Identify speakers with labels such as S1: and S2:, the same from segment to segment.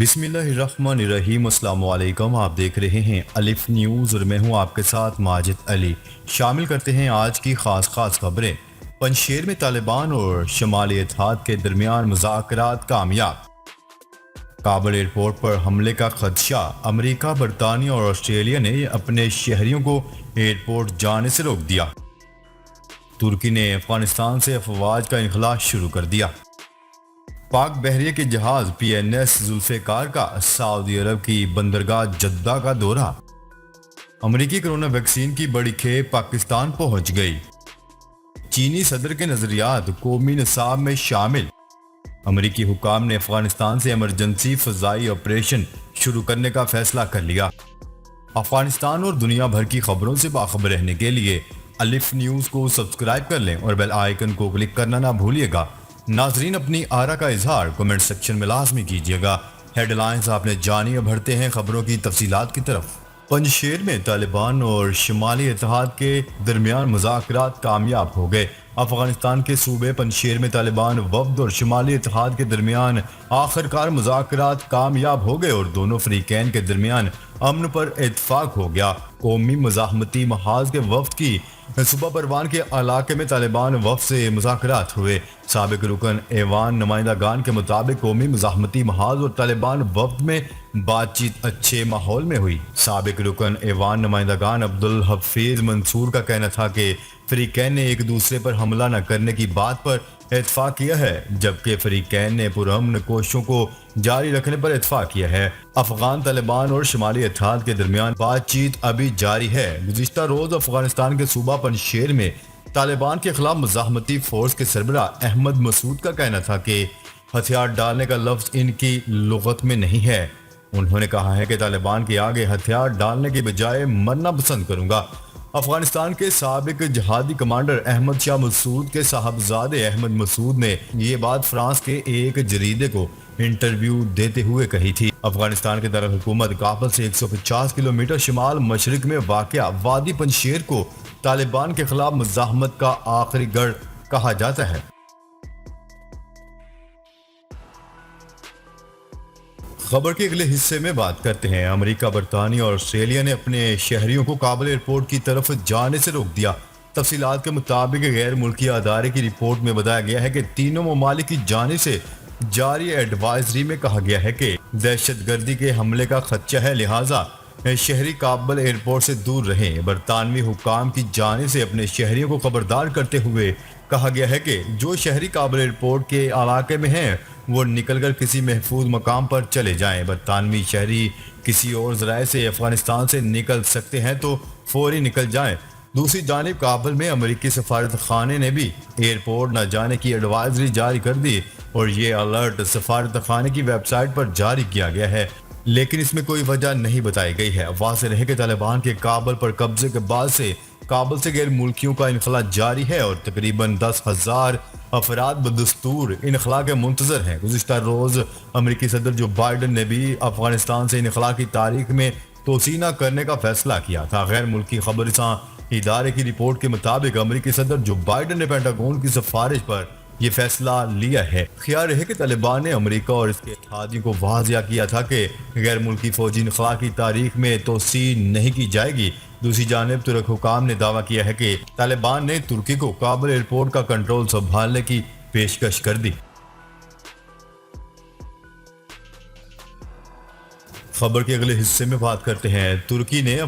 S1: بسم اللہ الرحمن الرحیم۔ السلام علیکم، آپ دیکھ رہے ہیں الف نیوز اور میں ہوں آپ کے ساتھ ماجد علی۔ شامل کرتے ہیں آج کی خاص خبریں۔ پنجشیر میں طالبان اور شمالی اتحاد کے درمیان مذاکرات کامیاب۔ کابل ایئرپورٹ پر حملے کا خدشہ، امریکہ، برطانیہ اور آسٹریلیا نے اپنے شہریوں کو ایئرپورٹ جانے سے روک دیا۔ ترکی نے افغانستان سے افواج کا انخلاء شروع کر دیا۔ پاک بحریہ کے جہاز پی این ایس ذوالفقار کا سعودی عرب کی بندرگاہ جدہ کا دورہ۔ امریکی کرونا ویکسین کی بڑی کھیپ پاکستان پہنچ گئی۔ چینی صدر کے نظریات قومی نصاب میں شامل۔ امریکی حکام نے افغانستان سے ایمرجنسی فضائی آپریشن شروع کرنے کا فیصلہ کر لیا۔ افغانستان اور دنیا بھر کی خبروں سے باخبر رہنے کے لیے الف نیوز کو سبسکرائب کر لیں اور بیل آئیکن کو کلک کرنا نہ بھولیے گا۔ ناظرین، اپنی آرا کا اظہار کمنٹ سیکشن میں لازمی کیجیے گا۔ ہیڈ لائنز آپ نے جانی، اب بڑھتے ہیں خبروں کی تفصیلات کی طرف۔ پنجشیر میں طالبان اور شمالی اتحاد کے درمیان مذاکرات کامیاب ہو گئے۔ افغانستان کے صوبے پنجشیر میں طالبان وفد اور شمالی اتحاد کے درمیان آخرکار مذاکرات کامیاب ہو گئے اور دونوں فریقین کے درمیان امن پر اتفاق ہو گیا۔ قومی مزاحمتی محاذ کے وفد کی صوبہ پروان کے علاقے میں طالبان وفد سے مذاکرات ہوئے۔ سابق رکن ایوان نمائندگان کے مطابق قومی مزاحمتی محاذ اور طالبان وفد میں بات چیت اچھے ماحول میں ہوئی۔ سابق رکن ایوان نمائندگان عبدالحفیظ منصور کا کہنا تھا کہ فریقین نے ایک دوسرے پر حملہ نہ کرنے کی بات پر اتفاق کیا ہے، جبکہ فریقین نے پرامن کوششوں کو جاری رکھنے پر اتفاق کیا ہے۔ افغان طالبان اور شمالی اتحاد کے درمیان بات چیت ابھی جاری ہے۔ گزشتہ روز افغانستان کے صوبہ پنجشیر میں طالبان کے خلاف مزاحمتی فورس کے سربراہ احمد مسعود کا کہنا تھا کہ ہتھیار ڈالنے کا لفظ ان کی لغت میں نہیں ہے۔ انہوں نے کہا ہے کہ طالبان کے آگے ہتھیار ڈالنے کی بجائے مرنا پسند کروں گا۔ افغانستان کے سابق جہادی کمانڈر احمد شاہ مسعود کے صاحبزادے احمد مسعود نے یہ بات فرانس کے ایک جریدے کو انٹرویو دیتے ہوئے کہی تھی۔ افغانستان کے دارالحکومت کابل سے 150 کلومیٹر شمال مشرق میں واقع وادی پنجشیر کو طالبان کے خلاف مزاحمت کا آخری گڑھ کہا جاتا ہے۔ خبر کے اگلے حصے میں بات کرتے ہیں۔ امریکہ، برطانیہ اور آسٹریلیا نے اپنے شہریوں کو کابل ایئرپورٹ کی طرف جانے سے روک دیا۔ تفصیلات کے مطابق غیر ملکی ادارے کی رپورٹ میں بتایا گیا ہے کہ تینوں ممالک کی جانب سے جاری ایڈوائزری میں کہا گیا ہے کہ دہشت گردی کے حملے کا خدشہ ہے، لہٰذا شہری کابل ایئرپورٹ سے دور رہیں۔ برطانوی حکام کی جانب سے اپنے شہریوں کو خبردار کرتے ہوئے کہا گیا ہے کہ جو شہری کابل ایئرپورٹ کے علاقے میں ہیں وہ نکل کر کسی محفوظ مقام پر چلے جائیں۔ برطانوی شہری کسی اور ذرائع سے افغانستان سے نکل سکتے ہیں تو فوری نکل جائیں۔ دوسری جانب کابل میں امریکی سفارت خانے نے بھی ایئرپورٹ نہ جانے کی ایڈوائزری جاری کر دی اور یہ الرٹ سفارت خانے کی ویب سائٹ پر جاری کیا گیا ہے، لیکن اس میں کوئی وجہ نہیں بتائی گئی ہے۔ واضح رہے کہ طالبان کے کابل پر قبضے کے بعد سے کابل سے غیر ملکیوں کا انخلاء جاری ہے اور تقریباً 10,000 افراد بدستور انخلاء کے منتظر ہیں۔ گزشتہ روز امریکی صدر جو بائیڈن نے بھی افغانستان سے انخلاء کی تاریخ میں توسیع نہ کرنے کا فیصلہ کیا تھا۔ غیر ملکی خبررساں ادارے کی رپورٹ کے مطابق امریکی صدر جو بائیڈن نے پینٹاگون کی سفارش پر یہ فیصلہ لیا ہے۔ خیال رہے کہ طالبان نے امریکہ اور اس کے اتحادیوں کو واضح کیا تھا کہ غیر ملکی فوجی انخلاء کی تاریخ میں توسیع نہیں کی جائے گی۔ دوسری جانب ترک حکام نے دعویٰ کیا ہے کہ طالبان نے ترکی کو کابل ایئرپورٹ کا کنٹرول سنبھالنے کی پیشکش کر دی۔ خبر کے اگلے حصے میں بات کرتے ہیں۔ ترکی نے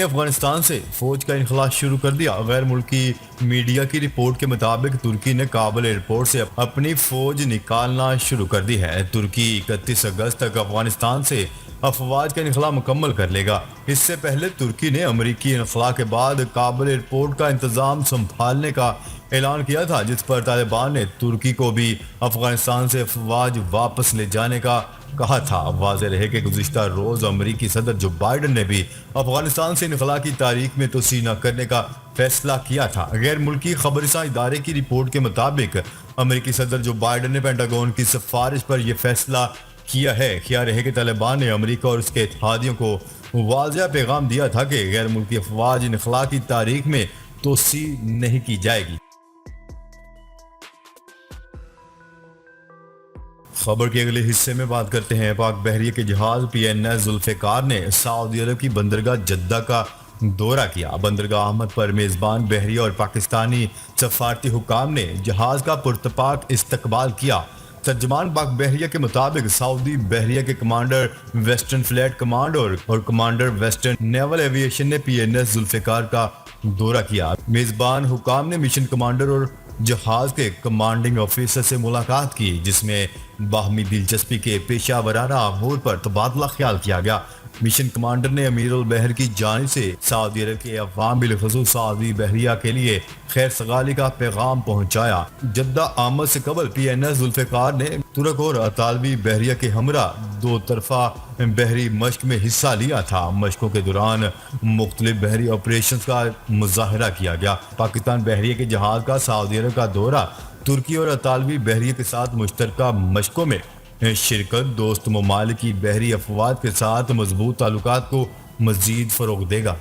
S1: افغانستان سے فوج کا انخلاء شروع کر دیا۔ غیر ملکی میڈیا کی رپورٹ کے مطابق ترکی نے کابل ایئرپورٹ سے اپنی فوج نکالنا شروع کر دی ہے۔ ترکی 31 اگست تک افغانستان سے افواج کا انخلاء مکمل کر لے گا۔ اس سے پہلے ترکی نے امریکی انخلاء کے بعد کابل ایئرپورٹ کا انتظام سنبھالنے کا اعلان کیا تھا، جس پر طالبان نے ترکی کو بھی افغانستان سے افواج واپس لے جانے کا کہا تھا۔ واضح رہے کہ گزشتہ روز امریکی صدر جو بائیڈن نے بھی افغانستان سے انخلاء کی تاریخ میں توسیع نہ کرنے کا فیصلہ کیا تھا۔ غیر ملکی خبررساں ادارے کی رپورٹ کے مطابق امریکی صدر جو بائیڈن نے پینٹاگون کی سفارش پر یہ فیصلہ کیا ہے۔ خیال رہے کہ طالبان نے امریکہ اور اس کے اتحادیوں کو واضح پیغام دیا تھا کہ غیر ملکی افواج انخلاء کی تاریخ میں توسیع نہیں کی جائے گی۔ خبر کے اگلے حصے میں بات کرتے ہیں پاک بحریہ کے جہاز PNS ذوالفقار نے سعودی عرب کی بندرگاہ جدہ کا دورہ کیا۔ بندرگاہ احمد پر میزبان بحریہ اور پاکستانی سفارتی حکام نے جہاز کا پرتپاک استقبال کیا۔ ترجمان پاک بحریہ کے مطابق سعودی بحریہ کے کمانڈر ویسٹرن فلیٹ کمانڈ اور کمانڈر ویسٹرن نیول ایویشن نے PNS ذوالفقار کا دورہ کیا۔ میزبان حکام نے مشن کمانڈر اور جہاز کے کمانڈنگ آفیسر سے ملاقات کی، جس میں باہمی دلچسپی کے پیشہ ورانہ امور پر تبادلہ خیال کیا گیا۔ مشن کمانڈر نے امیر البحر کی جانب سے سعودی عرب کے عوام بالخصوص سعودی بحریہ کے لیے خیر سگالی کا پیغام پہنچایا۔ جدہ آمد سے قبل PNS ذوالفقار نے ترک اور اطالوی بحریہ کے ہمراہ دو طرفہ بحری مشق میں حصہ لیا تھا۔ مشقوں کے دوران مختلف بحری آپریشنز کا مظاہرہ کیا گیا۔ پاکستان بحریہ کے جہاز کا سعودی عرب کا دورہ ترکی اور اطالوی بحریہ کے ساتھ مشترکہ مشقوں میں شرکت دوست ممالک کی بحری افواج کے ساتھ مضبوط تعلقات کو مزید فروغ دے گا۔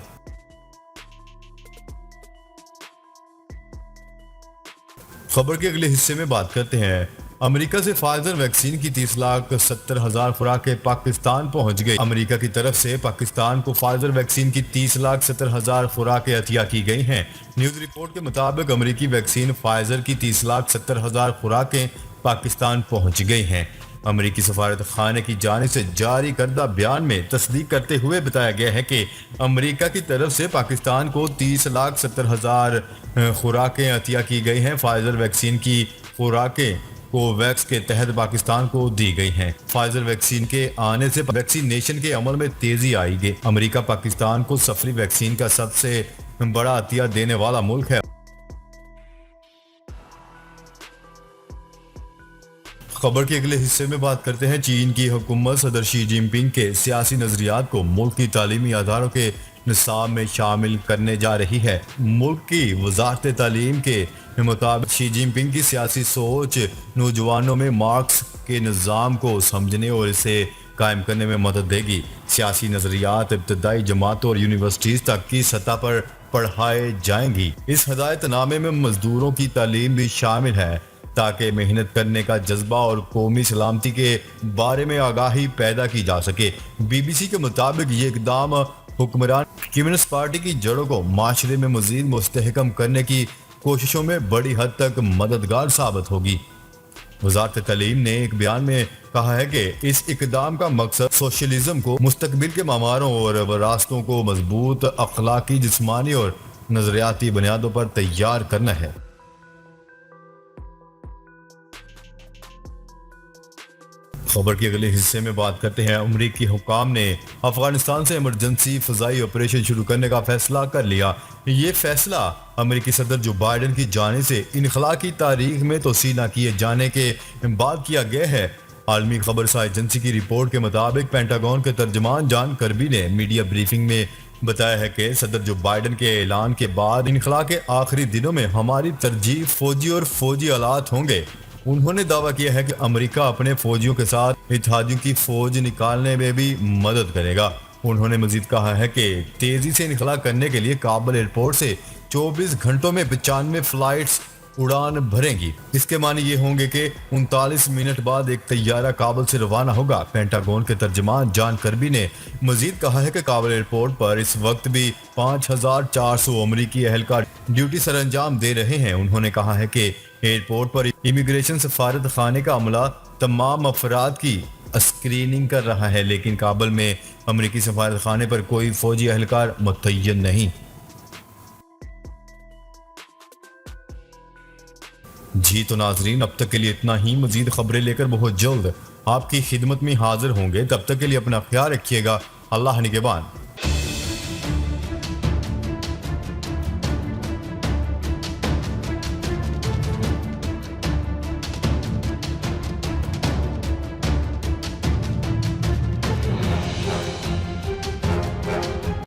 S1: خبر کے اگلے حصے میں بات کرتے ہیں امریکہ سے فائزر ویکسین کی 30,70,000 خوراکیں پاکستان پہنچ گئی۔ امریکہ کی طرف سے پاکستان کو فائزر ویکسین کی 30,70,000 خوراکیں عطیہ کی گئی ہیں۔ نیوز رپورٹ کے مطابق امریکی ویکسین فائزر کی 30,70,000 خوراکیں پاکستان پہنچ گئی ہیں۔ امریکی سفارت خانے کی جانب سے جاری کردہ بیان میں تصدیق کرتے ہوئے بتایا گیا ہے کہ امریکہ کی طرف سے پاکستان کو 30,70,000 خوراکیں عطیہ کی گئی ہیں۔ فائزر ویکسین کی خوراکیں کوویکس کے تحت پاکستان کو دی گئی ہیں۔ فائزر ویکسین کے آنے سے ویکسینیشن کے عمل میں تیزی آئی گی۔ امریکہ پاکستان کو سفری ویکسین کا سب سے بڑا عطیہ دینے والا ملک ہے۔ خبر کے اگلے حصے میں بات کرتے ہیں چین کی حکومت صدر شی جن پنگ کے سیاسی نظریات کو ملک کی تعلیمی اداروں کے نصاب میں شامل کرنے جا رہی ہے۔ ملک کی وزارت تعلیم کے مطابق شی جن پنگ کی سیاسی سوچ نوجوانوں میں مارکس کے نظام کو سمجھنے اور اسے قائم کرنے میں مدد دے گی۔ سیاسی نظریات ابتدائی جماعتوں اور یونیورسٹیز تک کی سطح پر پڑھائے جائیں گی۔ اس ہدایت نامے میں مزدوروں کی تعلیم بھی شامل ہے تاکہ محنت کرنے کا جذبہ اور قومی سلامتی کے بارے میں آگاہی پیدا کی جا سکے۔ BBC کے مطابق یہ اقدام حکمران کمیونسٹ پارٹی کی جڑوں کو معاشرے میں مزید مستحکم کرنے کی کوششوں میں بڑی حد تک مددگار ثابت ہوگی۔ وزارت تعلیم نے ایک بیان میں کہا ہے کہ اس اقدام کا مقصد سوشلزم کو مستقبل کے معماروں اور وراثتوں کو مضبوط اخلاقی، جسمانی اور نظریاتی بنیادوں پر تیار کرنا ہے۔ خبر کے اگلے حصے میں بات کرتے ہیں امریکی حکام نے افغانستان سے ایمرجنسی فضائی آپریشن شروع کرنے کا فیصلہ کر لیا۔ یہ فیصلہ امریکی صدر جو بائیڈن کی جانب سے انخلاء کی تاریخ میں توسیع نہ کیے جانے کے بعد کیا گیا ہے۔ عالمی خبرساں ایجنسی کی رپورٹ کے مطابق پینٹاگون کے ترجمان جان کربی نے میڈیا بریفنگ میں بتایا ہے کہ صدر جو بائیڈن کے اعلان کے بعد انخلاء کے آخری دنوں میں ہماری ترجیح فوجی اور فوجی آلات ہوں گے۔ انہوں نے دعویٰ کیا ہے کہ امریکہ اپنے فوجیوں کے ساتھ اتحادیوں کی فوج نکالنے میں بھی مدد کرے گا۔ انہوں نے مزید کہا ہے کہ تیزی سے انخلاء کرنے کے لیے کابل ایئرپورٹ سے 24 گھنٹوں میں 95 فلائٹس اڑان بھریں گی۔ اس کے معنی یہ ہوں گے کہ 39 منٹ بعد ایک طیارہ کابل سے روانہ ہوگا۔ پینٹاگون کے ترجمان جان کربی نے مزید کہا ہے کہ کابل ایئرپورٹ پر اس وقت بھی 5400 امریکی اہلکار ڈیوٹی سر انجام دے رہے ہیں۔ انہوں نے کہا ہے کہ ایئرپورٹ پر امیگریشن سفارت خانے کا عملہ تمام افراد کی اسکریننگ کر رہا ہے، لیکن کابل میں امریکی سفارت خانے پر کوئی فوجی اہلکار متعین نہیں۔ جی تو ناظرین، اب تک کے لیے اتنا ہی۔ مزید خبریں لے کر بہت جلد آپ کی خدمت میں حاضر ہوں گے۔ تب تک کے لیے اپنا خیال رکھیے گا۔ اللہ نگہبان۔